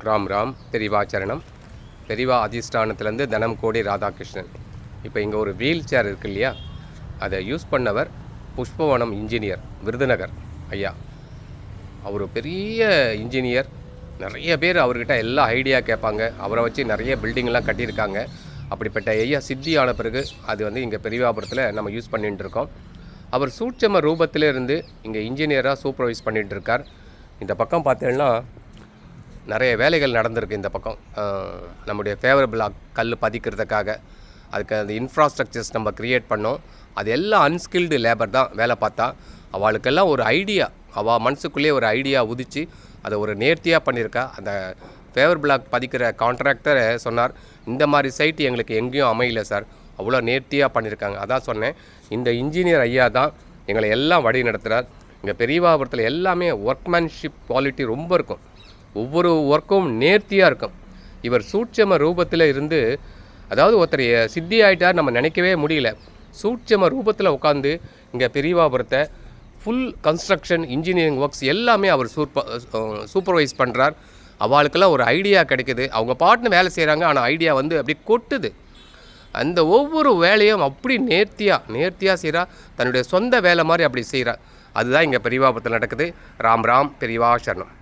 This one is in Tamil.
ராம் ராம் பெரிவா சரணம். பெரிவா அதிஷ்டானத்துலேருந்து தனம் கோடி ராதாகிருஷ்ணன். இப்போ இங்கே ஒரு வீல் சேர் இருக்கு இல்லையா, அதை யூஸ் பண்ணவர் புஷ்பவனம் இன்ஜினியர் விருதுநகர் ஐயா. அவர் பெரிய இன்ஜினியர். நிறைய பேர் அவர்கிட்ட எல்லா ஐடியா கேட்பாங்க. அவரை வச்சு நிறைய பில்டிங்லாம் கட்டியிருக்காங்க. அப்படிப்பட்ட ஐயா சித்தி ஆன பிறகு அது இங்கே பெரியவாபுரத்தில் நம்ம யூஸ் பண்ணிகிட்டு இருக்கோம். அவர் சூட்சம ரூபத்தில் இருந்து இங்கே இன்ஜினியராக சூப்பர்வைஸ் பண்ணிகிட்டு இருக்கார். இந்த பக்கம் பார்த்தீங்கன்னா நிறைய வேலைகள் நடந்திருக்கு. இந்த பக்கம் நம்முடைய ஃபேவரபிளாக கல் பதிக்கிறதுக்காக அதுக்கு அந்த இன்ஃப்ராஸ்ட்ரக்சர்ஸ் நம்ம க்ரியேட் பண்ணோம். அது எல்லாம் அன்ஸ்கில்டு லேபர் தான் வேலை பார்த்தா. அவளுக்கெல்லாம் ஒரு ஐடியா, அவள் மனசுக்குள்ளேயே ஒரு ஐடியா உதிச்சு அதை ஒரு நேர்த்தியாக பண்ணியிருக்கா. அந்த ஃபேவர் பிளாக் பதிக்கிற கான்ட்ராக்டர் சொன்னார், இந்த மாதிரி சைட்டு எங்களுக்கு எங்கேயும் அமையல சார், அவ்வளோ நேர்த்தியாக பண்ணியிருக்காங்க. அதான் சொன்னேன், இந்த இன்ஜினியர் ஐயா தான் எங்களை எல்லாம் வழி நடத்துகிறார். இங்கே பெரியவாபுரத்தில் எல்லாமே ஒர்க்மேன்ஷிப் குவாலிட்டி ரொம்ப இருக்கும். ஒவ்வொரு ஒர்க்கும் நேர்த்தியாக இருக்கும். இவர் சூட்சம ரூபத்தில் இருந்து, அதாவது ஒருத்தர் சித்தி ஆகிட்டார் நம்ம நினைக்கவே முடியல. சூட்சம ரூபத்தில் உட்காந்து இங்கே பெரியவாபுரத்தை ஃபுல் கன்ஸ்ட்ரக்ஷன் இன்ஜினியரிங் ஒர்க்ஸ் எல்லாமே அவர் சூப்பர்வைஸ் பண்ணுறார். அவளுக்கெல்லாம் ஒரு ஐடியா கிடைக்குது. அவங்க பாட்டுன்னு வேலை செய்கிறாங்க, ஆனால் ஐடியா அப்படி கொட்டுது. அந்த ஒவ்வொரு வேலையும் அப்படி நேர்த்தியாக செய்கிறா. தன்னுடைய சொந்த வேலை மாதிரி அப்படி செய்கிறா. அதுதான் இங்கே பெரியவாபுரத்தில் நடக்குது. ராம் ராம் பெரியவா சரணம்.